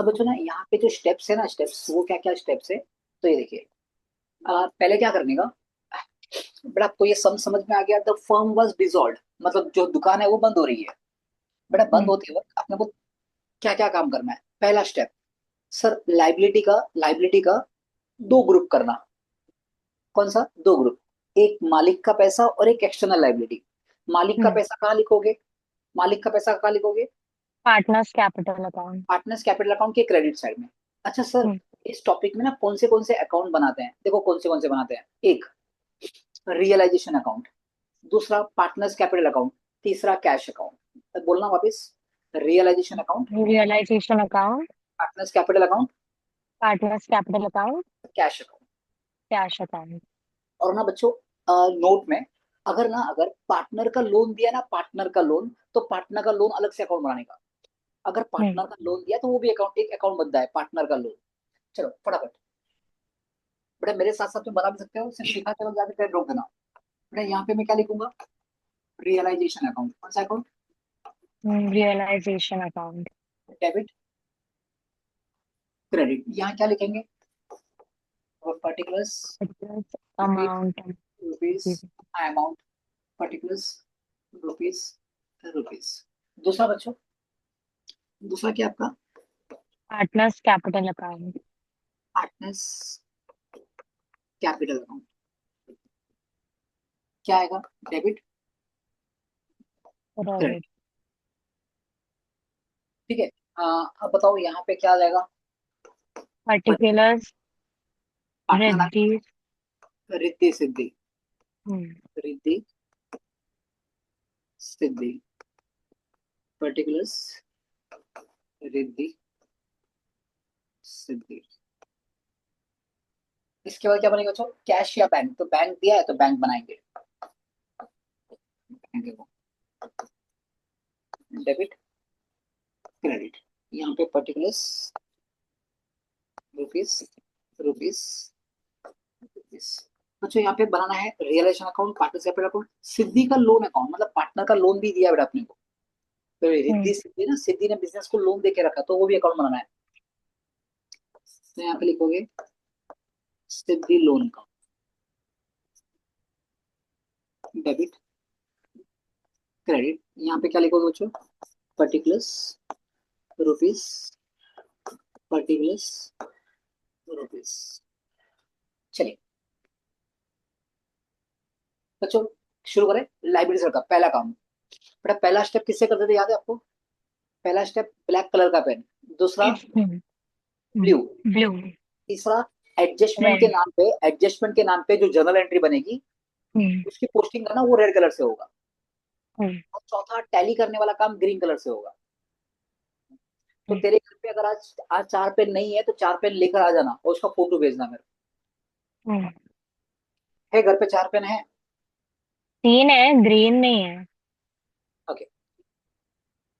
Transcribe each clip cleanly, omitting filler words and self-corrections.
अब बच्चों ना यहाँ पे जो स्टेप्स है ना, स्टेप्स वो क्या क्या स्टेप्स है, तो ये देखिए। पहले क्या करने का, बट आपको ये समझ में आ गया, द फर्म वाज डिसॉल्व्ड, मतलब जो दुकान है वो बंद हो रही है। बेटा बंद हम्म। होते वक्त अपने को क्या क्या काम करना है। पहला स्टेप, सर लाइबिलिटी का दो ग्रुप करना। कौन सा दो ग्रुप? एक मालिक का पैसा और एक एक्सटर्नल लाइबिलिटी। मालिक का हम्म। पैसा कहाँ लिखोगे? मालिक का पैसा कहाँ लिखोगे? Partners capital account. Partners capital account के क्रेडिट साइड में। अच्छा सर, हम्म। इस टॉपिक में ना कौन से अकाउंट बनाते हैं, देखो कौन से बनाते हैं। एक, रियलाइजेशन अकाउंट। दूसरा, पार्टनर्स कैपिटल अकाउंट। तीसरा, कैश अकाउंट। बोलना वापस, realisation account, realisation account. Partners capital account, partners capital account. Cash account. Cash account. और ना बच्चों, नोट में, अगर पार्टनर का लोन दिया ना, पार्टनर का लोन, तो पार्टनर का लोन अलग से अकाउंट बनाने का। अगर हम्म। पार्टनर का लोन दिया तो वो भी अकाउंट, एक अकाउंट बनता है पार्टनर का लोन। चलो फटाफट, बेटा मेरे साथ साथ में बना भी सकते हो, सिर्फ लिखा चलो, जाके पेन रोक देना। बेटा यहाँ पे मैं क्या लिखूंगा? Realisation account. कौन सा account? Realisation account. Debit, credit. यहाँ क्या लिखेंगे? Particulars, rupees, amount. Rupees, amount, particulars, rupees, rupees. दूसरा बच्चों, दूसरा क्या आपका? Partners capital account. Partners capital account. क्या आएगा? Debit, credit. क्रेडिट। ठीक है। अब बताओ यहाँ पे क्या आ जाएगा? पर्टिकुलर्स। पार्टनर, रिद्धि। रिद्धि सिद्धि, हम्म। रिद्धि सिद्धि, पर्टिकुलर्स, रिद्धि सिद्धि। इसके बाद क्या बनेगा बच्चों? कैश या बैंक, तो बैंक दिया है तो बैंक बनाएंगे। बैंक को डेबिट, क्रेडिट। यहाँ पे पर्टिकुलर्स, रुपीस, रुपीस, रुपीस। बच्चों यहाँ पे बनाना है realisation account, partner capital account, Siddhi का लोन अकाउंट, मतलब पार्टनर का लोन भी दिया है बेटा अपने को। तो हम्म। रिद्धि सिद्धि ना, सिद्धि ने बिजनेस को लोन दे के रखा, तो वो भी अकाउंट बनाना है। तो यहाँ पे लिखोगे सिद्धि लोन का, डेबिट, क्रेडिट। यहाँ पे क्या लिखोगे बच्चों? Particulars, rupees, particulars, rupees. चलिए बच्चों, शुरू करें। लाइब्रेरी सर का पहला काम। बेटा पहला स्टेप किससे करते थे, याद है आपको? पहला स्टेप ब्लैक कलर का पेन। दूसरा ब्लू। ब्लू। तीसरा, एडजस्टमेंट के रेड। नाम पे, एडजस्टमेंट के नाम पे जो जर्नल एंट्री बनेगी हम्म। उसकी पोस्टिंग करना, वो रेड कलर से होगा। हम्म। और चौथा, टैली करने वाला काम ग्रीन कलर से होगा। तो हम्म। तेरे घर पे अगर आज आज चार पेन नहीं है तो चार पेन लेकर आ जाना और उसका फोटो भेजना मेरे हम्म। को। है घर पे चार पेन है? तीन है, ग्रीन नहीं है। ओके।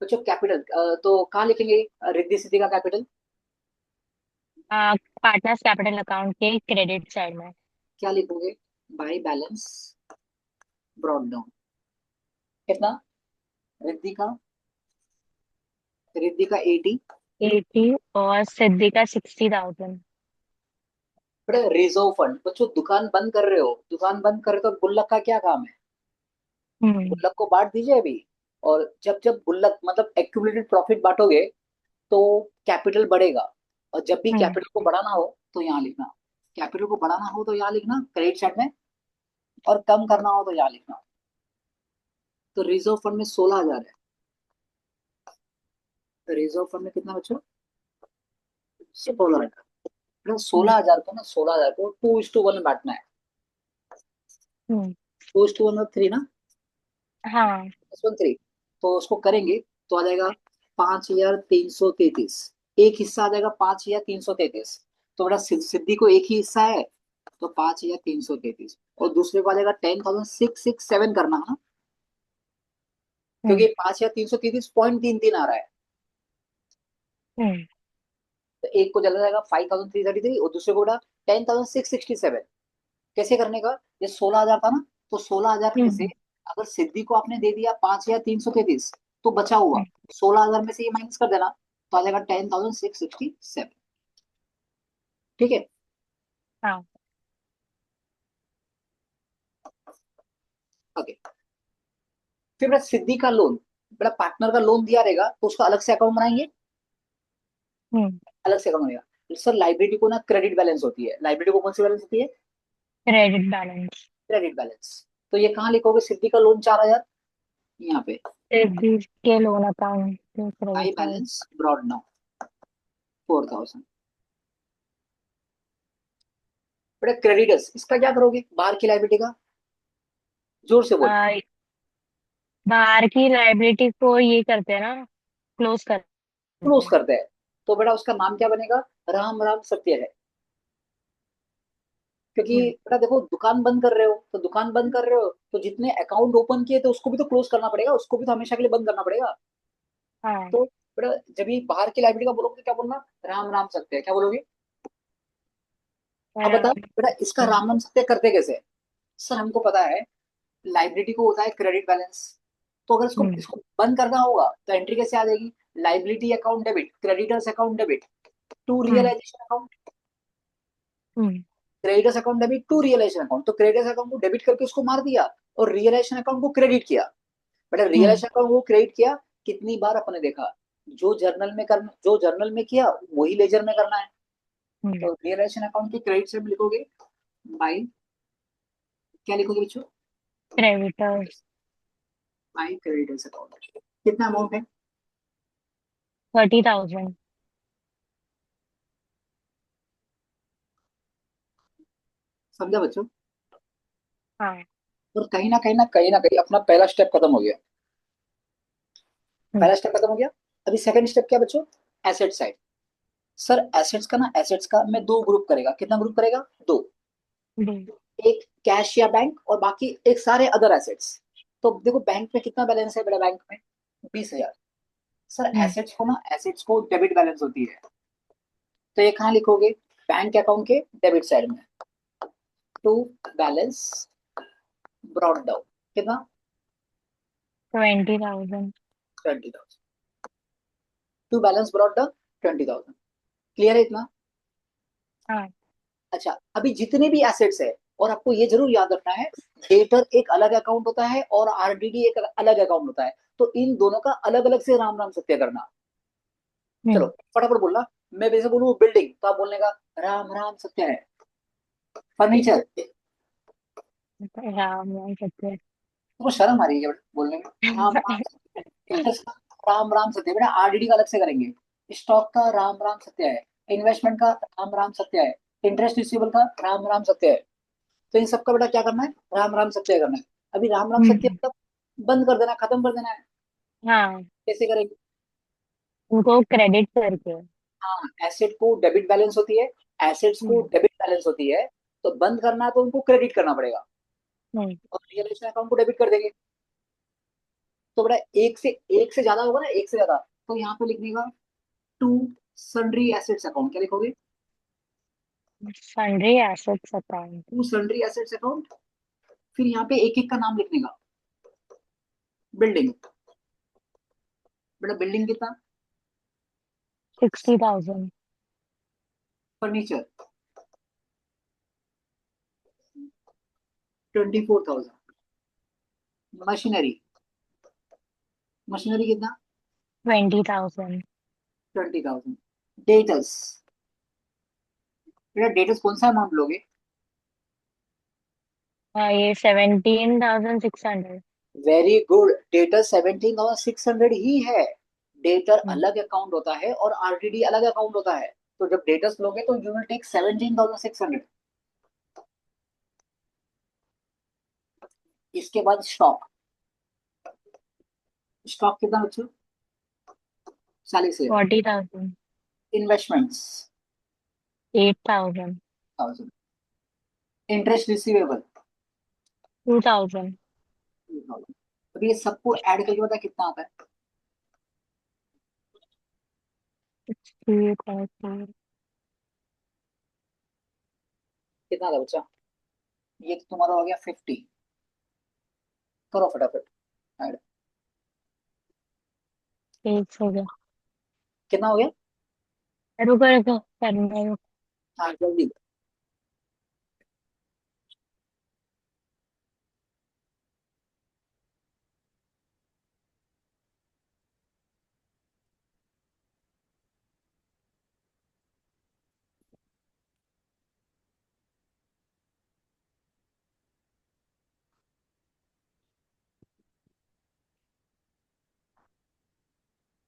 तो जो कैपिटल, तो कहाँ लिखेंगे रिद्धि सिद्धि का कैपिटल? पार्टनर्स कैपिटल अकाउंट के क्रेडिट साइड में। क्या लिखोगे? By balance brought down. कितना? रिद्धि का, रिद्धि का 80। 80 और सिद्धि का 60,000। बड़े रिजर्व फंड। बच्चों दुकान बंद कर रहे हो, दुकान बंद कर रहे हो तो गुल्लक का क्या काम है? हम्म। गुल्लक को बांट दीजिए अभी। और जब जब गुल्लक मतलब एक्यूमुलेटेड प्रॉफिट बांटोगे तो कैपिटल बढ़ेगा। और जब भी हम्म। कैपिटल को बढ़ाना हो तो यहाँ लिखना, कैपिटल को बढ़ाना हो तो यहाँ लिखना क्रेडिट साइड में, और कम करना हो तो यहाँ लिखना। तो रिजर्व फंड में 16,000 है। तो रिजर्व फंड में कितना बच्चों? 16,000। हम्म। 16,000 को ना, 16,000 को 2:1 में बांटना है। हम्म। 2:1 मतलब 3 ना, हाँ। 3। तो उसको करेंगे तो आ जाएगा 5,333। एक हिस्सा आ जाएगा 5,333। तो बेटा सिद्धि को एक ही हिस्सा है, तो 5,333। और दूसरे को आ जाएगा 10,667 करना है, हम्म। क्योंकि 5,333.33 आ रहा है। हम्म। तो एक को चला जाएगा 5,333 और दूसरे को बेटा 10,667। कैसे करने का? ये 16,000 था ना, तो 16,000 में से हम्म। अगर सिद्धि को आपने दे दिया 5,333, तो बचा हुआ हम्म। 16,000 में से ये माइनस कर देना। तो आ जाएगा 10,667। ठीक है। हाँ। ओके। फिर बेटा सिद्धि का लोन, बेटा पार्टनर का लोन दिया रहेगा तो उसका अलग से अकाउंट बनाएंगे, हम्म। अलग से अकाउंट बनेगा। सर लाइबिलिटी को ना क्रेडिट बैलेंस होती है, लाइबिलिटी को कौन सी बैलेंस होती है? Credit balance. Credit balance. तो ये कहाँ लिखोगे? सिद्धि का लोन 4,000, यहाँ पे सिद्धि के लोन अकाउंट आई क्रेडिट। Balance brought now 4,000। बेटा क्रेडिटर्स, इसका क्या करोगे बाहर की लाइबिलिटी का? जोर से बोल। बाहर की लाइबिलिटी को ये करते हैं ना, क्लोज करते क्लोज हैं। करते हैं। तो बेटा उसका नाम क्या बनेगा? राम राम सत्य है। क्योंकि हम्म। बेटा देखो दुकान बंद कर रहे हो, तो दुकान बंद कर रहे हो तो जितने अकाउंट ओपन किए थे उसको भी तो क्लोज करना पड़ेगा, उसको भी तो हमेशा के लिए बंद करना पड़ेगा। हाँ। तो बेटा जब ये बाहर की लाइबिलिटी का बोलोगे तो क्या बोलना? राम राम सत्य है, क्या बोलोगे? अब बता आराम। बेटा इसका राम राम सत्य करते कैसे? सर हमको पता है लाइबिलिटी को होता है क्रेडिट बैलेंस। तो अगर इसको हम्म। इसको बंद करना होगा तो एंट्री कैसे आ जाएगी? Liability account debit, creditors account debit to hmm. Realisation account, hmm. Creditors account debit to realisation account. तो क्रेडिटर्स अकाउंट को डेबिट करके उसको मार दिया और रियलाइजेशन अकाउंट को क्रेडिट किया। बेटा हम्म। रियलाइजेशन अकाउंट को क्रेडिट किया, कितनी बार अपने देखा, जो जर्नल में किया वही लेजर में करना है। हम्म। तो रियलाइजेशन अकाउंट के क्रेडिट से लिखोगे बाई, क्या लिखोगे बच्चों? क्रेडिटर्स। By creditors account. कितना अमाउंट है? 30,000। समझा बच्चों? हाँ। और कहीं ना कहीं अपना पहला स्टेप खत्म हो गया। हम्म। पहला स्टेप खत्म हो गया। अभी सेकंड स्टेप क्या बच्चों? Asset side. सर एसेट्स का ना, एसेट्स का मैं दो ग्रुप करेगा, कितना ग्रुप करेगा? दो। दो। एक कैश या बैंक और बाकी एक सारे अदर एसेट्स। तो देखो बैंक में कितना बैलेंस है? बड़ा बैंक में 20,000। सर हम्म। एसेट्स को ना, एसेट्स को डेबिट बैलेंस होती है। तो ये कहाँ लिखोगे? बैंक अकाउंट के डेबिट साइड में। टू बैलेंस ब्रॉड डाउन, कितना? 20,000। 20,000। To balance brought down 20,000। Clear है इतना? हाँ। अच्छा अभी जितने भी एसेट्स है, और आपको ये जरूर याद रखना है, डेटर एक अलग अकाउंट होता है और आरडीडी एक अलग अकाउंट होता है। तो इन दोनों का अलग अलग से राम राम सत्य करना। चलो हम्म। फटाफट बोलना। मैं वैसे बोलूँ बिल्डिंग तो आप बोलने का राम राम सत्य है। फर्नीचर, राम राम सत्य। तुमको शर्म आ रही है बोलने में? राम राम सत्य है। इंटरेस्ट का राम राम सत्य है। बेटा आरडीडी का अलग से करेंगे, स्टॉक का राम राम सत्य है, इन्वेस्टमेंट का राम राम सत्य है, इंटरेस्ट रिसीवेबल का राम राम सत्य है। तो इन सबका बेटा क्या करना है? राम राम सत्य करना है। अभी राम राम सत्य हम्म। मतलब बंद कर देना, खत्म कर देना है। हाँ। कैसे करेंगे? उनको क्रेडिट करके। हाँ एसेट को डेबिट बैलेंस होती है, एसेट्स को हम्म। डेबिट बैलेंस होती है। तो बंद करना है तो उनको क्रेडिट करना पड़ेगा हम्म। और रियलाइजेशन अकाउंट को डेबिट कर देंगे। तो बेटा एक से ज्यादा होगा ना, एक से ज्यादा, तो यहाँ पे लिखने का टू सन्ड्री एसेट्स अकाउंट, क्या लिखोगे? Sundry assets account. To sundry assets account. फिर यहाँ पे एक एक का नाम लिखने का। बिल्डिंग, बेटा बिल्डिंग कितना? 60,000। फर्नीचर 24,000। मशीनरी, मशीनरी कितना? 20,000। 20,000। डेटर्स, बेटा डेटर्स कौन सा अमाउंट लोगे? हाँ, ये 17,600। वेरी गुड, डेटर 17,600 ही है। डेटर हम्म। अलग अकाउंट होता है और आरटीडी अलग अकाउंट होता है। तो जब डेटर्स लोगे तो यू विल टेक 17,600। इसके बाद स्टॉक, स्टॉक कितना बच्चों? 40,000। 40,000। इन्वेस्टमेंट्स 8,000। 1,000। Interest receivable 2,000। 2,000। अब ये सबको ऐड करके बता कितना आता है? 3,000। कितना आता है बच्चा? ये तो तुम्हारा हो गया 50। करो फटाफट ऐड। 1,000। कितना हो गया? रुको रुको करने दो। हाँ जल्दी।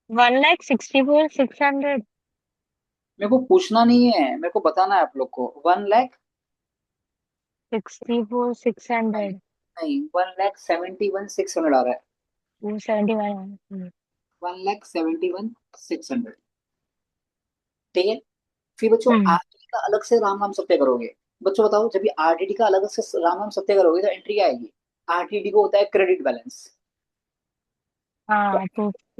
1,64,600। मेरे को पूछना नहीं है, मेरे को बताना है आप लोग को। 1 लाख नहीं, 64,600। नहीं, 1,71,600 आ रहा है। वो 71। 1,71,600। ठीक है। फिर बच्चों हम्म। आरटीडी का अलग से राम नाम सत्य करोगे। बच्चों बताओ, जब भी आरटीडी का अलग से राम नाम सत्य करोगे तो एंट्री आएगी। आरटीडी को होता है क्रेडिट बैलेंस। तो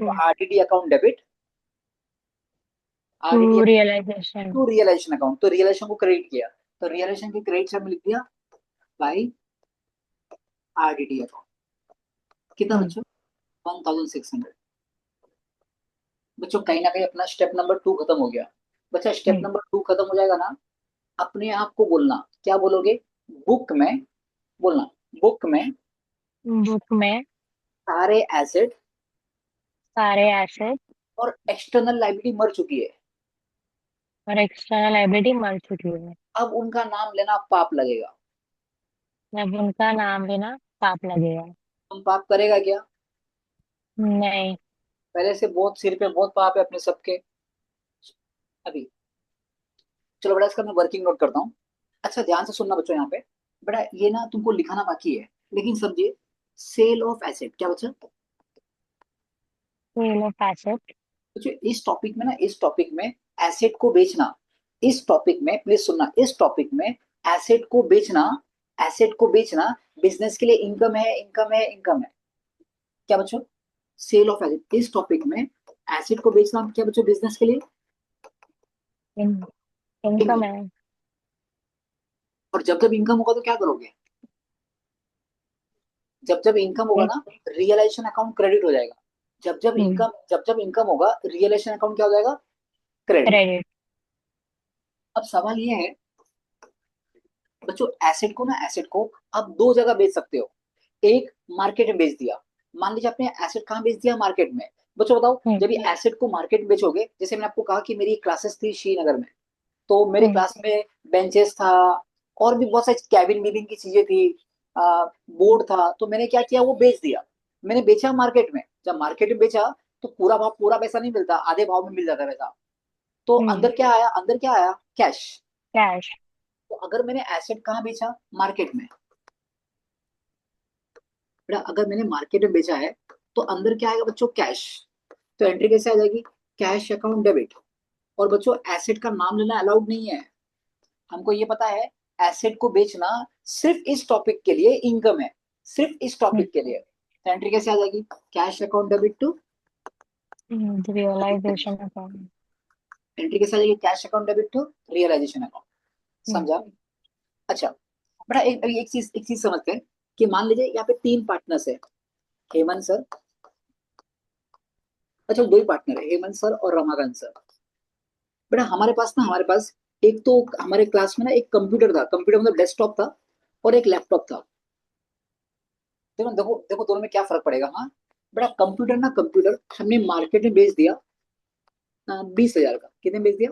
हाँ RTD account debit, to RTD realisation. To realisation account, तो रियलाइजेशन को क्रेडिट किया, तो रियलाइजेशन के क्रेडिट से हमने लिख दिया बाई आरटीडी अकाउंट। कितना हम्म बच्चों? 1,600। बच्चों कहीं ना कहीं अपना स्टेप नंबर 2 खत्म हो गया। बच्चा स्टेप हम्म। नंबर 2 खत्म हो जाएगा ना, अपने आप को बोलना, क्या बोलोगे? बुक में, बोलना, बुक में बुक में सारे एसेट सारे एसेट और एक्सटर्नल लाइबिलिटी मर चुकी है। और एक्सटर्नल लायबिलिटी मर चुकी है। अब उनका नाम लेना पाप लगेगा। अब उनका नाम लेना पाप लगेगा। तुम पाप करेगा क्या? नहीं। पहले से बहुत सिर पे बहुत पाप है अपने सबके अभी। चलो बेटा, इसका मैं वर्किंग नोट करता हूँ। अच्छा ध्यान से सुनना बच्चों यहाँ पे। बेटा ये ना तुमको लिखाना बाकी है, लेकिन समझिए, सेल ऑफ एसेट क्या बच्चा? Sale of asset. बच्चों इस टॉपिक में ना, इस टॉपिक में एसेट को बेचना, इस टॉपिक में प्लीज सुनना, इस टॉपिक में एसेट को बेचना, एसेट को बेचना बिजनेस के लिए इनकम है, इनकम है, इनकम है। क्या बच्चों? सेल ऑफ एसेट, इस टॉपिक में एसेट को बेचना क्या बच्चों बिजनेस के लिए इनकम इनकम। है। और जब जब इनकम होगा तो क्या करोगे? जब जब इनकम होगा ना, रियलाइजेशन अकाउंट क्रेडिट हो जाएगा। जब जब इनकम होगा, रियलाइजेशन अकाउंट क्या हो जाएगा? क्रेडिट। क्रेडिट। अब सवाल ये है बच्चों, एसेट को ना, एसेट को आप दो जगह बेच सकते हो। एक, मार्केट में बेच दिया। मान लीजिए आपने एसेट कहाँ बेच दिया? मार्केट में। बच्चों बताओ, हम्म जब ये एसेट को मार्केट में बेचोगे, जैसे मैंने आपको कहा कि मेरी क्लासेस थी श्रीनगर में, तो मेरी हम्म क्लास में बेंचेस था, और भी बहुत सारी कैबिन वीबिन की चीजें थी, बोर्ड था, तो मैंने क्या किया, वो बेच दिया। मैंने बेचा मार्केट में। जब मार्केट में बेचा तो पूरा भाव, पूरा पैसा नहीं मिलता, आधे भाव में मिल जाता है पैसा। तो हम्म। अंदर क्या आया? अंदर क्या आया? कैश। कैश। तो अगर मैंने एसेट कहाँ बेचा? मार्केट में। बेटा अगर मैंने मार्केट में बेचा है तो अंदर क्या आएगा बच्चों? कैश। तो एंट्री कैसे आ जाएगी? Cash account debit. और बच्चों एसेट का नाम लेना अलाउड नहीं है। हमको ये पता है, एसेट को बेचना सिर्फ इस टॉपिक के लिए इनकम है, सिर्फ इस टॉपिक के लिए। तो एंट्री कैसे आ जाएगी? Cash account debit to. Realisation account. Entry कैसे आ जाएगी? Cash account debit to realisation account. समझा? अच्छा बेटा एक चीज समझते हैं कि मान लीजिए यहाँ पे 3 पार्टनर्स है, हेमंत सर, अच्छा 2 ही पार्टनर है, हेमंत सर और रमाकांत सर। बेटा हमारे पास एक तो हमारे क्लास में ना एक कंप्यूटर था, कंप्यूटर मतलब डेस्कटॉप था, और एक लैपटॉप था। देखो देखो देखो, दोनों में क्या फर्क पड़ेगा? हाँ बेटा, कंप्यूटर ना, कंप्यूटर हमने मार्केट में बेच दिया 20,000 का। कितने में बेच दिया?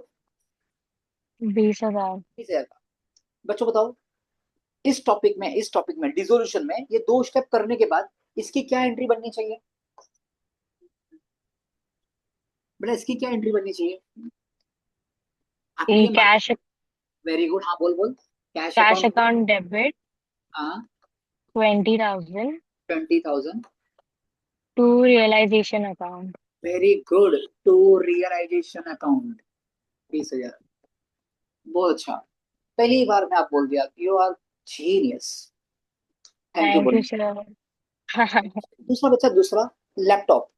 20,000। 20,000 का। बच्चों बताओ, इस टॉपिक में डिसोल्यूशन में ये 2 स्टेप करने के बाद इसकी क्या एंट्री बननी चाहिए? बेटा इसकी क्या एंट्री बननी चाहिए? आपने ये ये मार्केट, कैश। वेरी गुड, हाँ बोल बोल। Cash cash account, account debit हाँ 20,000 20,000। To realisation account. Very good, to realisation account 20,000। बहुत अच्छा, पहली बार में आप बोल दिया, you are genius. Thank you thank you बोलने। सर। दूसरा बच्चा, दूसरा लैपटॉप।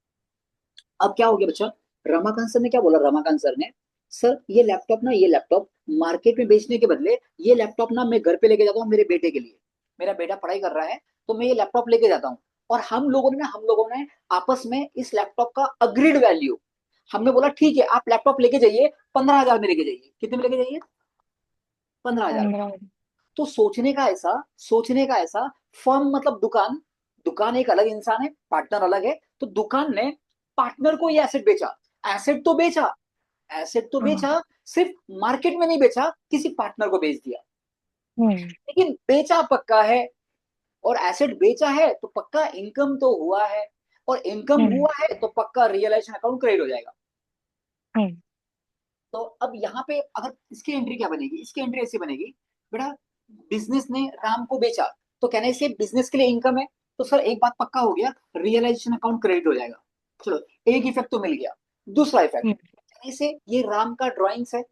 अब क्या हो गया बच्चा? रमाकांत सर ने क्या बोला? रमाकांत सर ने, सर ये लैपटॉप मार्केट में बेचने के बदले ये लैपटॉप ना मैं घर पे लेके जाता हूँ मेरे बेटे के लिए। मेरा बेटा पढ़ाई कर रहा है, तो मैं ये लैपटॉप लेके जाता हूँ। और हम लोगों ने आपस में इस लैपटॉप का अग्रीड वैल्यू, हमने बोला ठीक है आप लैपटॉप लेके जाइए, 15,000 में लेके जाइए। कितने में लेके जाइए? 15,000। 15। तो सोचने का ऐसा, फर्म मतलब दुकान, दुकान एक अलग इंसान है, पार्टनर अलग है। तो दुकान ने पार्टनर को ये एसेट बेचा। एसेट तो बेचा, एसेट तो हम्म। बेचा, सिर्फ मार्केट में नहीं बेचा, किसी पार्टनर को बेच दिया। हम्म। लेकिन बेचा पक्का है, और एसेट बेचा है तो पक्का इनकम तो हुआ है, और इनकम हम्म। हुआ है तो पक्का रियलाइजेशन अकाउंट क्रेडिट हो जाएगा। हम्म। तो अब यहाँ पे अगर इसकी एंट्री क्या बनेगी, इसकी एंट्री ऐसी बनेगी, बेटा बिजनेस ने राम को बेचा, तो कहने से बिजनेस के लिए इनकम है, तो सर एक बात पक्का हो गया, रियलाइजेशन अकाउंट क्रेडिट हो जाएगा। चलो, एक इफेक्ट तो मिल गया। दूसरा इफेक्ट, हम्म। कहने से ये राम का ड्राइंग्स है,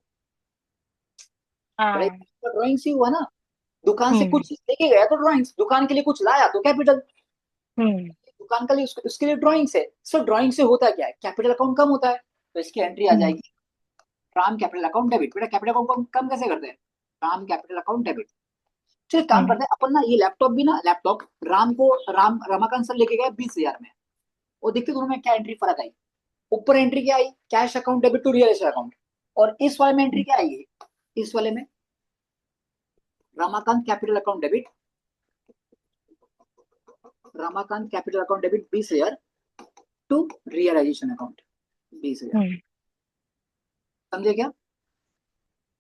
हाँ। बेटा ड्राइंग्स ही हुआ ना। दुकान से हम्म। कुछ लेके गया तो ड्राइंग्स, दुकान के लिए कुछ लाया तो कैपिटल। हम्म। दुकान के लिए उसके लिए ड्राइंग्स है। सर ड्राइंग से होता क्या है, कैपिटल अकाउंट कम होता है, तो इसकी एंट्री आ हम्म। जाएगी राम कैपिटल अकाउंट डेबिट। बेटा कैपिटल अकाउंट कम कैसे करते हैं, राम कैपिटल अकाउंट डेबिट। चलिए एक काम हम्म। करते हैं अपन ना, ये लैपटॉप भी ना, लैपटॉप राम को, रमाकांत सर लेके गए 20,000 में, और देखते दोनों में क्या एंट्री फर्क आई। ऊपर एंट्री क्या आई, cash account debit to real estate account, और इस वाले में एंट्री क्या आई, इस वाले में Ramakant capital account debit, Ramakant capital account debit 20,000 to realisation account 20,000। हम्म। समझे क्या?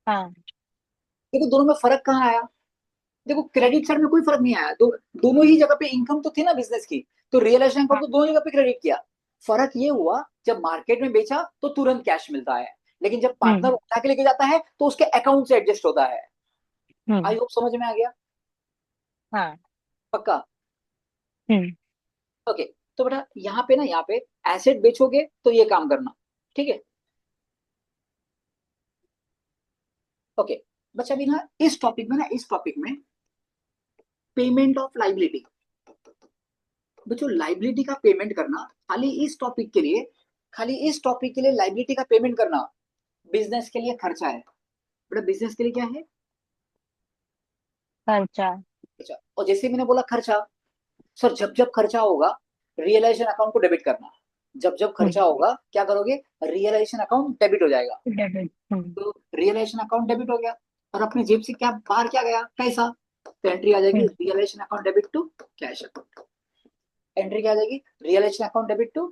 हाँ। देखो दोनों में फर्क कहाँ आया। देखो क्रेडिट साइड में कोई फर्क नहीं आया, दोनों ही जगह पे इनकम तो थी ना बिजनेस की, तो रियलाइजेशन अकाउंट हाँ। तो दोनों जगह पे क्रेडिट किया। फर्क ये हुआ, जब मार्केट में बेचा तो तुरंत कैश मिलता है, लेकिन जब हम्म। पार्टनर उठा के लेके जाता है तो उसके अकाउंट से एडजस्ट होता है। आई हम्म। होप समझ में आ गया। हाँ। पक्का? हम्म। ओके। तो बेटा यहाँ पे ना, यहाँ पे एसेट बेचोगे तो ये काम करना, ठीक है? ओके। बच्चा अभी ना इस टॉपिक में ना, इस टॉपिक में पेमेंट ऑफ लाइबिलिटी, बच्चों लाइबिलिटी का पेमेंट करना, खाली इस टॉपिक के लिए, खाली इस टॉपिक के लिए लाइबिलिटी का पेमेंट करना बिजनेस के लिए खर्चा है। बेटा बिजनेस के लिए क्या है, खर्चा। खर्चा। और जैसे मैंने बोला खर्चा, सर जब जब खर्चा होगा रियलाइजेशन अकाउंट को डेबिट करना। जब जब खर्चा हम्म। होगा क्या करोगे, रियलाइजेशन अकाउंट डेबिट हो जाएगा। डेबिट। हम्म। तो रियलाइजेशन अकाउंट डेबिट हो गया, और अपनी जेब से क्या बाहर क्या गया, पैसा, तो एंट्री आ जाएगी हम्म। Realisation account debit to cash account. Entry क्या आ जाएगी, realisation account debit to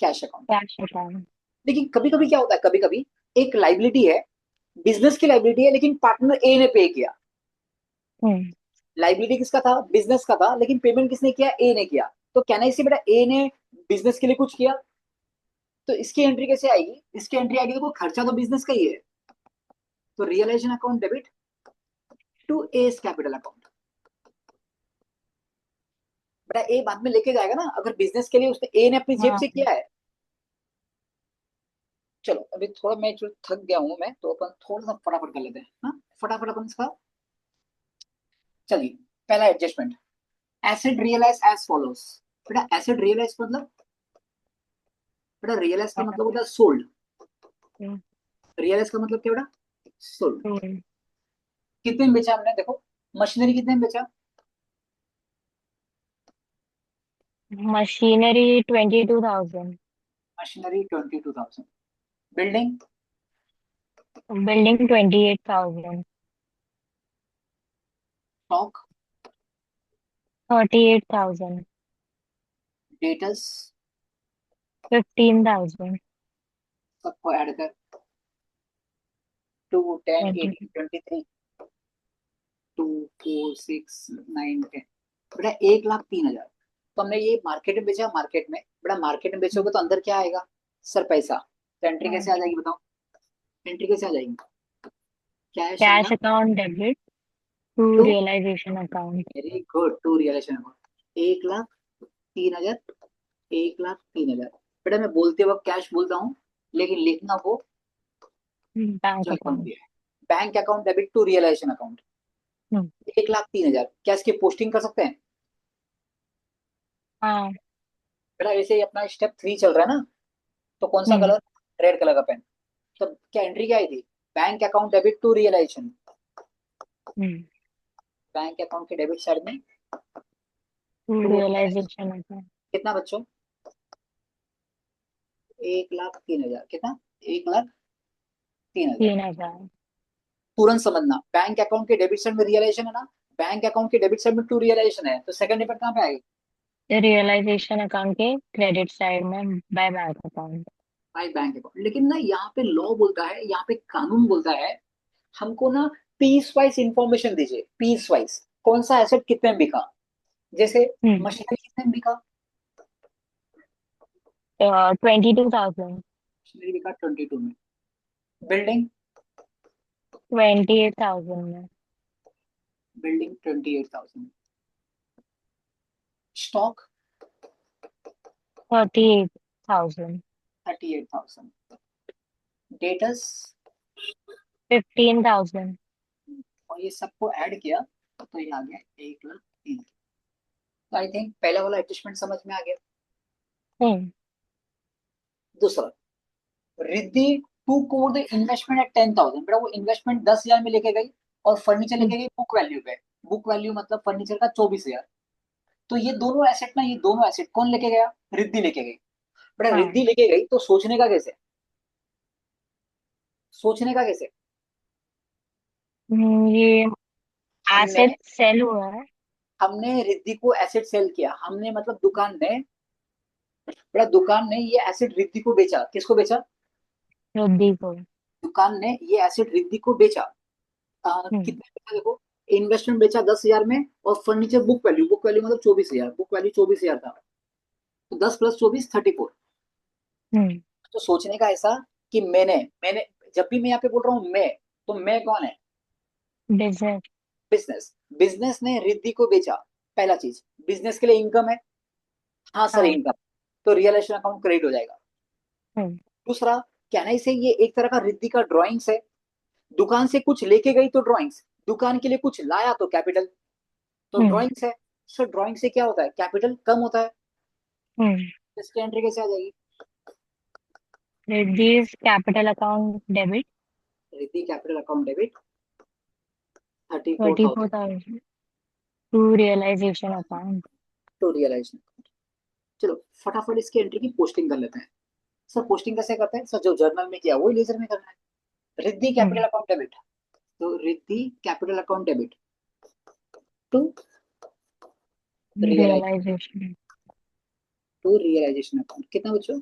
cash account. Cash account. लेकिन कभी कभी क्या होता है, कभी कभी एक लाइबिलिटी है, बिजनेस की लाइबिलिटी है, लेकिन पार्टनर ए ने पे किया। हम्म। लाइबिलिटी किसका था, बिजनेस का था, लेकिन पेमेंट किसने किया, ए ने किया। तो कहना इसे बेटा ए ने बिजनेस के लिए कुछ किया, तो इसकी एंट्री कैसे आएगी, इसकी एंट्री आएगी, देखो खर्चा तो बिजनेस का ही है, तो realisation account debit to S capital account. बेटा ए बाद में लेके जाएगा ना, अगर बिजनेस के लिए उसने, ए ने अपनी जेब से हाँ। किया है। चलो अभी थोड़ा मैं जो थक गया हूं मैं, तो अपन थोड़ा सा फटाफट कर लेते हैं, हाँ फटाफट अपन इसका। चलिए, पहला adjustment, asset realise as follows. बेटा एसेट रियलाइज मतलब, बेटा रियलाइज का मतलब होता है सोल्ड। हम्म। रियलाइज का मतलब क्या बेटा, सोल्ड। हम्म। कितने में बेचा हमने, देखो मशीनरी कितने में बेचा, machinery 22,000। Machinery 22,000। Building, building 28,000। Stock, 38,000। Debtors, 15,000। सबको ऐड कर, 2 10 20। 18 23, 2 4 6 9 10। बेटा 1,03,000। तो हमने ये मार्केट में बेचा, मार्केट में, बेटा मार्केट में बेचोगे तो अंदर क्या आएगा, सर पैसा। तो एंट्री कैसे आ जाएगी बताओ, एंट्री कैसे आ जाएगी, कैश कैश आया account debit to to, realisation account. Very good, to realisation account. 1,03,000, 1,03,000। बेटा मैं बोलते वक्त कैश बोलता हूँ, लेकिन लिखना वो बैंक जो अकाउंट अकाउंट। दिया है, bank account debit to realisation account. 1,03,000, क्या इसकी पोस्टिंग कर सकते हैं? हाँ। बेटा ऐसे ही अपना स्टेप 3 चल रहा है ना, तो कौन सा हम्म। कलर, रेड कलर का पेन। तो क्या एंट्री क्या आई थी, bank account debit to realisation. Hmm. Bank account के डेबिट साइड में to to realisation. Realisation account. कितना बच्चों, 1,03,000 कितना? 1,03,000। 3,000। तुरंत समझना, बैंक अकाउंट के डेबिट साइड में रियलाइजेशन है ना, बैंक अकाउंट के डेबिट साइड में टू रियलाइजेशन है, तो सेकंड डेबिट कहाँ पे आएगी? रियलाइजेशन अकाउंट के क्रेडिट साइड में by bank account. By bank account. लेकिन ना यहाँ पे लॉ बोलता है, यहाँ पे कानून बोलता है हमको ना पीस वाइज इंफॉर्मेशन दीजिए, पीस वाइज कौन सा एसेट कितने में बिका। जैसे हम्म। मशीनरी कितने में बिका? 22,000। मशीनरी बिका 22 में। बिल्डिंग? 28,000 में। बिल्डिंग 28,000। स्टॉक? 38,000। 38,000। डेटर्स? 15,000। और ये सबको ऐड किया तो ये आ गया 1,03,000। तो आई थिंक पहला वाला एडजस्टमेंट समझ में आ गया। हम्म। दूसरा, Riddhi to crore the investment at 10,000। बेटा वो इन्वेस्टमेंट 10,000 में लेके गई और फर्नीचर हम्म। लेके गई बुक वैल्यू पे। बुक वैल्यू मतलब फर्नीचर का 24,000। तो ये दोनों एसेट ना, ये दोनों एसेट कौन लेके गया? रिद्धि लेके गई। बेटा हाँ। रिद्धि लेके गई तो सोचने का कैसे? सोचने का कैसे? ये हमने एसेट सेल हुआ है। हमने रिद्धि को एसेट सेल किया, हमने मतलब दुकान ने, बेटा दुकान ने ये एसेट रिद्धि को बेचा। किसको बेचा? रुद्धि को। दुकान ने ये एसेट रिद्धि को बेचा। हम्म। कितने बेचा देखो, इन्वेस्टमेंट बेचा 10,000 में, और फर्नीचर बुक वैल्यू मतलब 24,000, बुक वैल्यू 24,000 था। तो 10 + 24 34। हम्म। तो सोचने का ऐसा कि मैंने मैंने जब भी मैं यहाँ पे बोल रहा हूँ मैं, तो मैं कौन है? बिजनेस। बिजनेस। बिजनेस ने रिद्धि को बेचा। पहला चीज, बिजनेस के लिए इनकम है। हाँ सर हाँ। इनकम। तो रियलाइजेशन अकाउंट क्रेडिट हो जाएगा। हम्म। दूसरा, कहने से ये एक तरह का रिद्धि का ड्राइंग्स है। दुकान से कुछ लेके गई तो ड्राइंग्स, दुकान के लिए कुछ लाया तो कैपिटल। तो हम्म। ड्राइंग्स है। सर ड्राइंग से क्या होता है? कैपिटल कम होता है। हम्म। इसकी एंट्री कैसे आ जाएगी? Riddhi capital account debit. Riddhi capital account debit 34,000 34,000 to realisation account. To realisation. चलो फटाफट इसकी एंट्री की पोस्टिंग कर लेते हैं। सर पोस्टिंग कैसे करते हैं? सर जो जर्नल में किया वही लेजर में करना है। Riddhi capital hmm. Account debit, तो Riddhi capital account debit to realise realisation to realisation account. कितना बच्चों?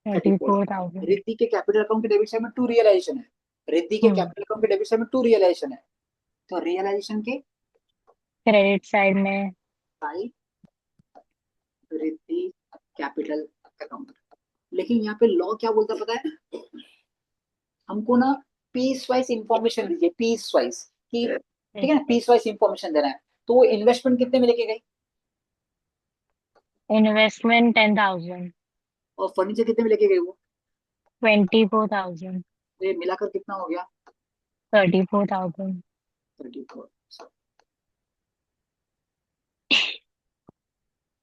34। 34,000। रिद्धि के कैपिटल अकाउंट के डेबिट साइड में टू रियलाइजेशन है। रिद्धि के हम्म। कैपिटल अकाउंट के डेबिट साइड में टू रियलाइजेशन है। तो रियलाइजेशन के क्रेडिट साइड में। Side Riddhi capital account. लेकिन यहाँ पे लॉ क्या बोलता है पता है? हमको ना पीस वाइज इंफॉर्मेशन दीजिए, पीस वाइज कि ठीक है ना, पीस वाइज इंफॉर्मेशन देना है। तो वो इन्वेस्टमेंट कितने में लेके गई? इन्वेस्टमेंट 10,000। और फर्नीचर कितने में लेके गई वो? 24,000। तो ये मिलाकर कितना हो गया? 34,000। 34।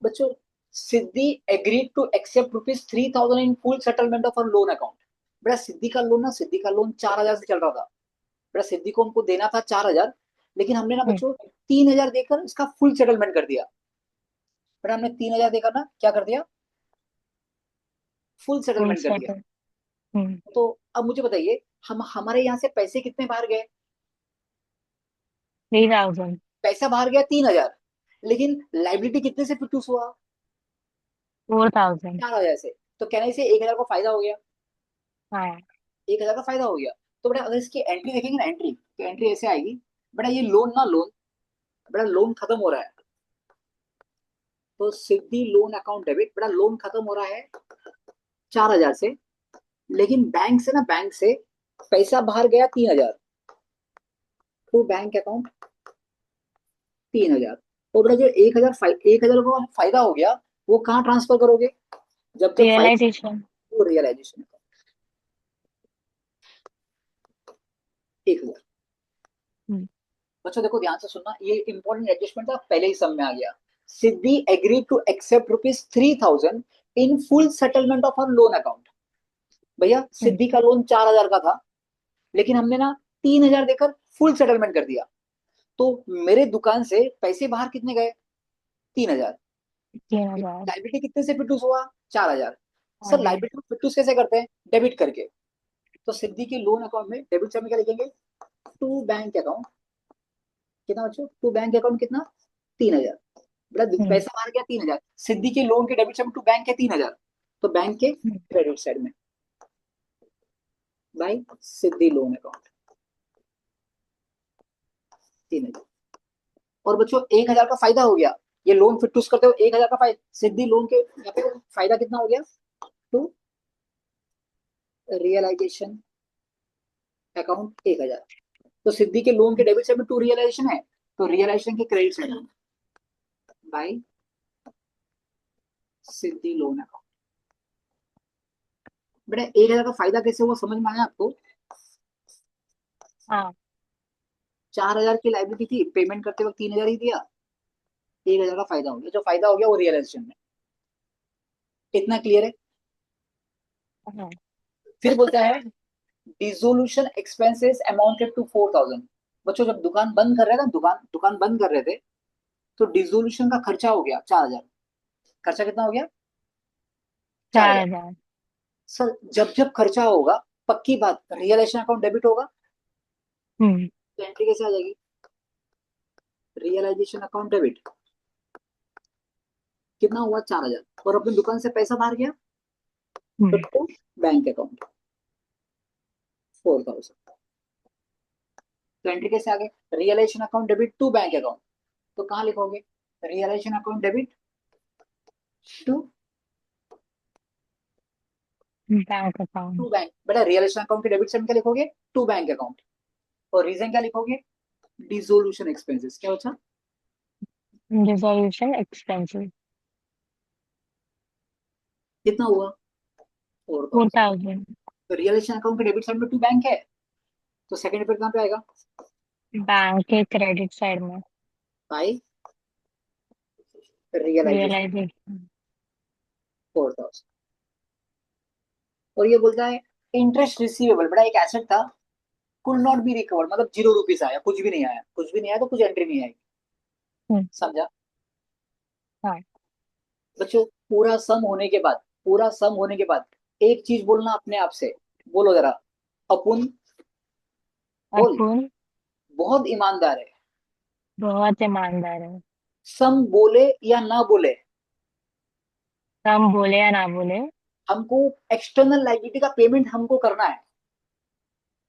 बच्चों, Siddhi agreed to accept ₹3,000 in full settlement of loan account. बेटा सिद्धि का लोन ना, सिद्धि का लोन 4,000 से चल रहा था। बेटा सिद्धि को हमको देना था 4,000, लेकिन हमने ना हम्म। बच्चों 3,000 देकर इसका फुल सेटलमेंट कर दिया। बेटा हमने 3,000 देकर ना क्या कर दिया? फुल फुल सेटलमेंट कर दिया। सेटल। हम्म। तो अब मुझे बताइए, हम हमारे यहाँ से पैसे कितने बाहर गए? 3,000। पैसा बाहर गया 3,000, लेकिन लाइबिलिटी कितने से प्रोड्यूस हुआ? 4,000। 4,000 से। तो कहने से 1,000 का फायदा हो गया। हाँ। 1,000 का फायदा हो गया। तो बेटा अगर इसकी एंट्री देखेंगे ना, एंट्री तो एंट्री ऐसे आएगी। बेटा ये लोन ना लोन, बेटा लोन खत्म हो रहा है, तो सिद्धि लोन अकाउंट डेबिट। बेटा लोन खत्म हो रहा है 4,000 से, लेकिन बैंक से ना, बैंक से पैसा बाहर गया 3,000, तो बैंक अकाउंट 3,000। और बेटा जो 1,000 को फायदा हो गया, वो कहाँ ट्रांसफर करोगे? जब जब फायदा, रियलाइजेशन। वो रियलाइजेशन। 1,000। हम्म। बच्चों देखो ध्यान से सुनना, ये इंपॉर्टेंट एडजस्टमेंट था, पहले ही सब में आ गया। Siddhi agree to accept ₹3,000 in full settlement of her loan account. भैया हम्म। सिद्धि का लोन 4,000 का था, लेकिन हमने ना 3,000 देकर फुल सेटलमेंट कर दिया। तो मेरे दुकान से पैसे बाहर कितने गए? 3,000। 3,000। लाइबिलिटी कितने से प्रोड्यूस हुआ? 4,000। हाँ सर जी। लाइबिलिटी को फिटूस कैसे करते हैं? डेबिट करके। तो सिद्धि के लोन अकाउंट में डेबिट साइड में क्या लिखेंगे? To bank account. कितना बच्चों? टू बैंक अकाउंट कितना? 3,000। बेटा हम्म। पैसा बाहर गया 3,000, सिद्धि के लोन के डेबिट साइड में टू बैंक है 3,000, तो बैंक के हम्म। क्रेडिट साइड में बाई सिद्धि लोन अकाउंट 3,000। और बच्चों 1,000 का फायदा हो गया। ये लोन फिर टूस करते हो 1,000 का फायदा, सिद्धि लोन के यहाँ पे फायदा कितना हो गया? To realisation account 1,000। तो सिद्धि के लोन के डेबिट साइड में टू रियलाइजेशन है, तो रियलाइजेशन के क्रेडिट साइड में बाई सिद्धि लोन अकाउंट। बेटा 1,000 का फायदा कैसे हुआ समझ में आया आपको? हाँ। 4,000 की लाइबिलिटी थी, पेमेंट करते वक्त 3,000 ही दिया, 1,000 का फायदा हो गया। जो फायदा हो गया वो रियलाइजेशन में। इतना क्लियर है? हाँ। फिर बोलता है डिसोल्यूशन एक्सपेंसेस अमाउंटेड टू 4,000। बच्चों जब दुकान बंद कर रहे थे, दुकान दुकान बंद कर रहे थे, तो डिसोल्यूशन का खर्चा हो गया 4,000। खर्चा कितना हो गया? 4,000। 4,000। सर जब जब खर्चा होगा, पक्की बात रियलाइजेशन अकाउंट डेबिट होगा, हम्म। तो एंट्री कैसे आ जाएगी? Realisation account debit. कितना हुआ? 4,000। और अपनी दुकान से पैसा बाहर गया, तो हम्म। To bank account 4,000। तो एंट्री कैसे आ गई? Realisation account debit to bank account. तो कहाँ लिखोगे? Realisation account debit to bank account. To bank. बेटा रियलाइजेशन अकाउंट के डेबिट साइड में क्या लिखोगे? To bank account. और रीजन क्या लिखोगे? Dissolution expenses. क्या होता? Dissolution expensive. कितना हुआ? फोर फोर थाउजेंड थाउजेंड तो रियलाइजेशन अकाउंट के डेबिट साइड में टू बैंक है, तो सेकंड इफेक्ट कहाँ पे आएगा? बैंक के क्रेडिट साइड में। By realisation realisation. 4,000। और ये बोलता है इंटरेस्ट रिसीवेबल। बड़ा एक एसेट था, कुल नॉट बी रिकवर, मतलब 0 रुपीज आया, कुछ भी नहीं आया, कुछ भी नहीं आया तो कुछ एंट्री नहीं आएगी। हम्म। समझा? हाँ। बच्चों पूरा सम होने के बाद, पूरा सम होने के बाद एक चीज बोलना अपने आप से। बोलो जरा। अपुन बोल। अपुन बहुत ईमानदार है। बहुत ईमानदार है। सम बोले या ना बोले, हम बोले या ना बोले, हमको एक्सटर्नल लाइबिलिटी का पेमेंट हमको करना है।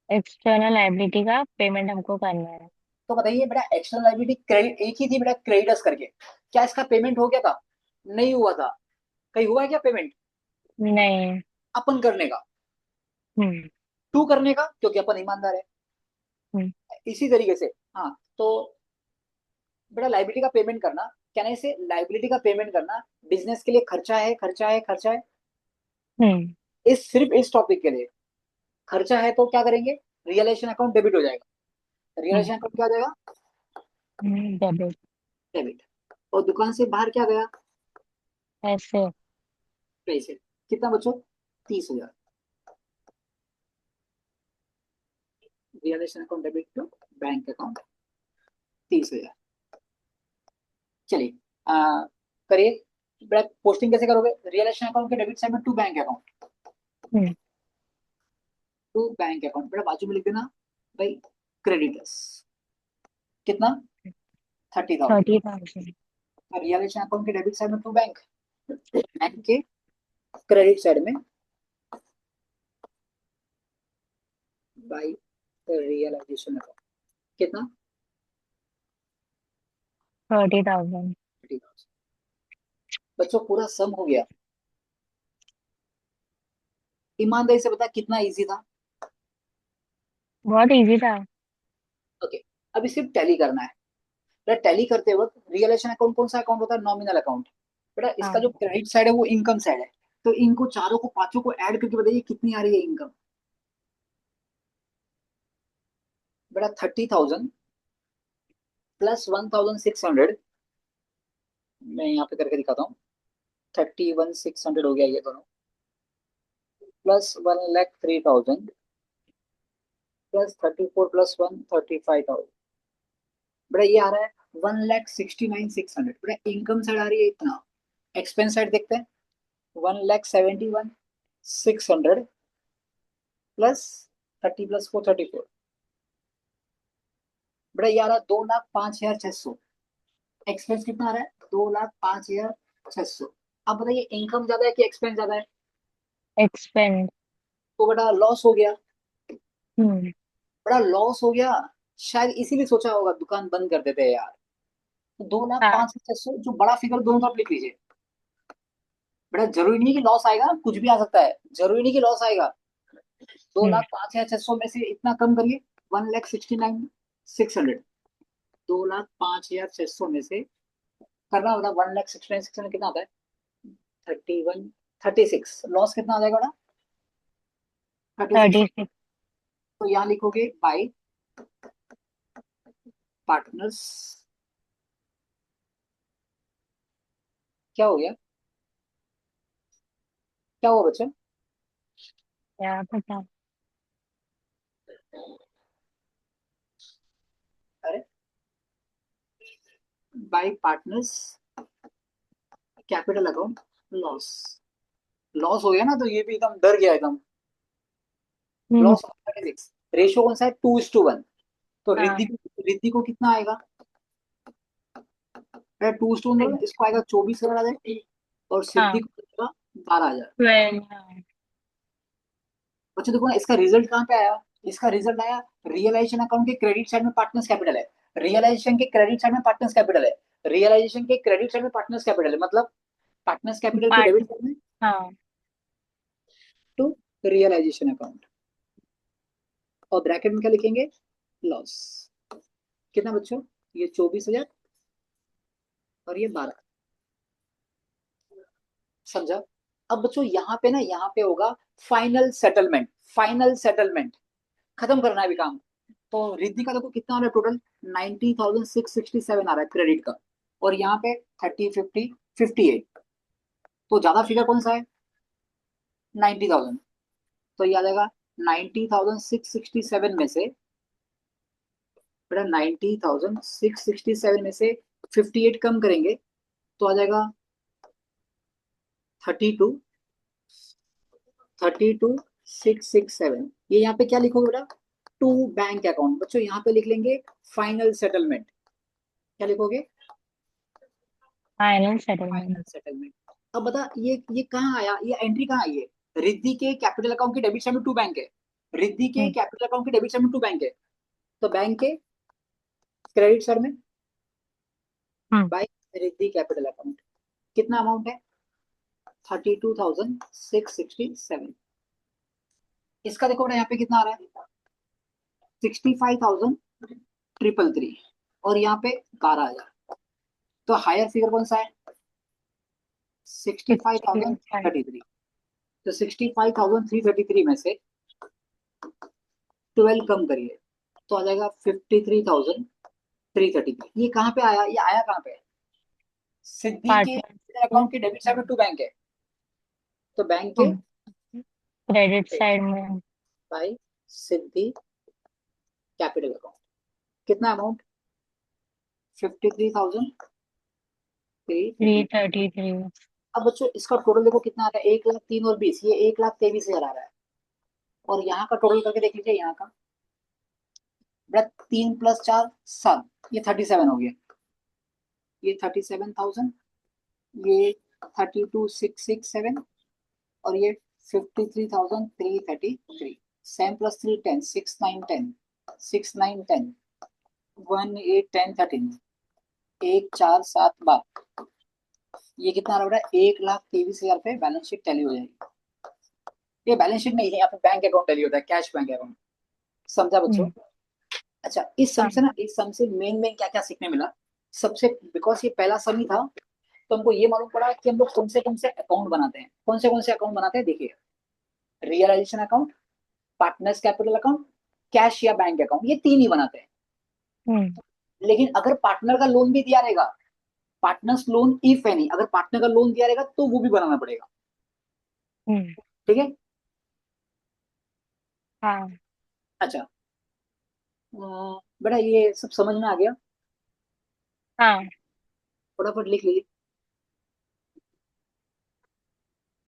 एक्सटर्नल लायबिलिटी का पेमेंट हमको करना है। तो बताइए बेटा एक्सटर्नल लाइबिलिटी क्रेडिट एक ही थी बेटा, क्रेडिटर्स करके। क्या इसका पेमेंट हो गया था? नहीं हुआ था। कहीं हुआ है क्या पेमेंट? नहीं। अपन करने का। हम्म। टू करने का, क्योंकि अपन ईमानदार है। हम्म। इसी तरीके से हाँ, तो बेटा लाइबिलिटी का पेमेंट करना, कहने से लाइबिलिटी का पेमेंट करना बिजनेस के लिए खर्चा है, खर्चा है, खर्चा है। हम्म। इस सिर्फ इस टॉपिक के लिए खर्चा है, तो क्या करेंगे? रियलाइजेशन अकाउंट डेबिट हो जाएगा। हम्म। रियलाइजेशन अकाउंट क्या हो जाएगा? डेबिट। डेबिट। और दुकान से बाहर क्या गया? ऐसे। पैसे। कितना बचो? 30,000। Realisation account debit to bank account 30,000। चलिए करिए। बेटा पोस्टिंग कैसे करोगे? रियलाइजेशन अकाउंट के डेबिट साइड में to bank account, hmm. To bank account. बेटा बाजू में लिख देना भाई क्रेडिटर्स। कितना? 30,000। 30,000। रियलाइजेशन अकाउंट के डेबिट साइड में टू बैंक, बैंक के क्रेडिट साइड में बाई रियलाइजेशन अकाउंट। कितना? 30,000। 30,000। बच्चों पूरा सम हो गया। ईमानदारी से बता कितना इजी था? बहुत इजी था। ओके। अभी सिर्फ टैली करना है। बेटा टैली करते वक्त रियलाइजेशन अकाउंट कौन सा अकाउंट होता है? Nominal account. बेटा इसका जो हाँ। क्रेडिट साइड है वो इनकम साइड है। तो इनको चारों को पांचों को ऐड करके बताइए कितनी आ रही है इनकम? बेटा 30,000 +1,600। मैं यहाँ पे करके दिखाता हूँ। 31,600 हो गया ये दोनों, +1,03,000 +34 +1 35,000। बेटा ये आ रहा है 1,69,600। बेटा इनकम साइड आ रही है इतना। एक्सपेंस साइड देखते हैं 1,71,000 600 प्लस 30 प्लस 434, बेटा ये आ रहा है 2,05,600। एक्सपेंस कितना आ रहा है? 2,05,600। अब बताइए इनकम ज्यादा है कि एक्सपेंस ज्यादा है? एक्सपेंड। तो बेटा लॉस हो गया। हम्म। बड़ा लॉस हो गया। शायद इसीलिए सोचा होगा दुकान बंद कर देते हैं यार। तो दो लाख हाँ। पांच हजार छह सौ जो बड़ा फिगर दोनों तरफ लिख लीजिए। बेटा जरूरी नहीं कि लॉस आएगा, कुछ भी आ सकता है, जरूरी नहीं कि लॉस आएगा। दो हम्म। लाख पांच हजार छह सौ में से इतना कम करिए, 1,69,600। 2,05,600 में से करना होता, 1,69,600 कितना होता है? 31, 36। लॉस कितना आ जाएगा बेटा? 36। 36। तो यहाँ लिखोगे बाई पार्टनर्स। क्या हो गया? क्या हुआ बच्चा? क्या पता। अरे by partners capital account loss. Loss हो गया ना, तो ये भी एकदम डर गया एकदम। हम्म। लॉस 36। रेशियो कौन सा है? 2:1। तो हाँ। रिद्धि को कितना आएगा? 2:1, इसको आएगा 24,000 आ जाए, और सिद्धि हाँ। को आएगा 12,000। 12। हाँ। बच्चों देखो ना, इसका रिजल्ट कहाँ पे आया? इसका रिजल्ट आया रियलाइजेशन अकाउंट के क्रेडिट साइड में पार्टनर्स कैपिटल है। रियलाइजेशन के क्रेडिट साइड में पार्टनर्स कैपिटल है। रियलाइजेशन के क्रेडिट साइड में पार्टनर्स कैपिटल है, मतलब पार्टनर्स कैपिटल के पार्ट। डेबिट साइड में हाँ। टू रियलाइजेशन अकाउंट, और ब्रैकेट में क्या लिखेंगे? लॉस। कितना बच्चों? ये 24,000 और ये 12। समझा? अब बच्चों यहाँ पे ना, यहाँ पे होगा फाइनल सेटलमेंट। फाइनल सेटलमेंट खत्म करना है अभी काम। तो रिद्धि का देखो कितना आ रहा है टोटल? 90,667 आ रहा है क्रेडिट का, और यहाँ पे 30, 50, 58। तो ज्यादा फिगर कौन सा है? 90,000। तो ये आ जाएगा 90,667 में से, बेटा 90,667 में से 58 कम करेंगे तो आ जाएगा 32, 32,667। ये यहाँ पे क्या लिखोगे बेटा? To bank account. बच्चों यहाँ पे लिख लेंगे फाइनल सेटलमेंट। क्या लिखोगे? Final settlement. Final settlement. अब बता ये कहाँ आया? ये एंट्री कहाँ आई है? रिद्धि के कैपिटल अकाउंट के डेबिट साइड में टू बैंक है। रिद्धि के हम्म। कैपिटल अकाउंट के डेबिट साइड में टू बैंक है। तो बैंक के क्रेडिट साइड में हम्म। बाय रिद्धि कैपिटल अकाउंट कितना अमाउंट है? 32,667। इसका देखो बेटा यहाँ पे कितना आ रहा है? 65,333, और यहाँ पे 12,000। तो हायर फिगर कौन सा है? 65,333। तो 65,333 में से 12 कम करिए तो आ जाएगा 53,333। ये कहाँ पे आया? ये आया कहाँ पे? सिद्धि के पार्टनर। अकाउंट के डेबिट साइड में टू बैंक है, तो बैंक के क्रेडिट साइड में बाई सिद्धि कैपिटल अकाउंट कितना अमाउंट? 53,333। 333। अब बच्चों इसका टोटल देखो कितना आ रहा है? 1,03,20, ये 1,23,000 आ रहा है। और यहाँ का टोटल करके देख लीजिए, यहाँ का बेटा 3 + 4 7, ये 37 हो गया। ये 37,000, ये 32,667, और ये 53,333। 7 + 3 10, 6 9 10, 6 9 10, 1 8 10 13, 1 4 7 12। ये कितना आ रहा है? 1,23,000 पे बैलेंस शीट टैली हो जाएगी। ये बैलेंस शीट नहीं है, यहाँ पे बैंक अकाउंट टैली होता है, कैश बैंक अकाउंट। समझा बच्चों? हम्म। अच्छा, इस सम हाँ। से ना, इस सम से मेन मेन क्या क्या सीखने मिला सबसे, बिकॉज ये पहला सम ही था, तो हमको ये मालूम पड़ा कि हम लोग कौन से अकाउंट बनाते हैं। कौन से अकाउंट बनाते हैं देखिए, realisation account, partners capital account, cash या बैंक अकाउंट, ये तीन ही बनाते हैं। हम्म। लेकिन अगर पार्टनर का लोन भी दिया रहेगा, पार्टनर्स लोन इफ एनी, अगर पार्टनर का लोन दिया रहेगा तो वो भी बनाना पड़ेगा। हम्म। ठीक है? हाँ। अच्छा, बेटा ये सब समझ में आ गया? हाँ। फटाफट लिख लीजिए।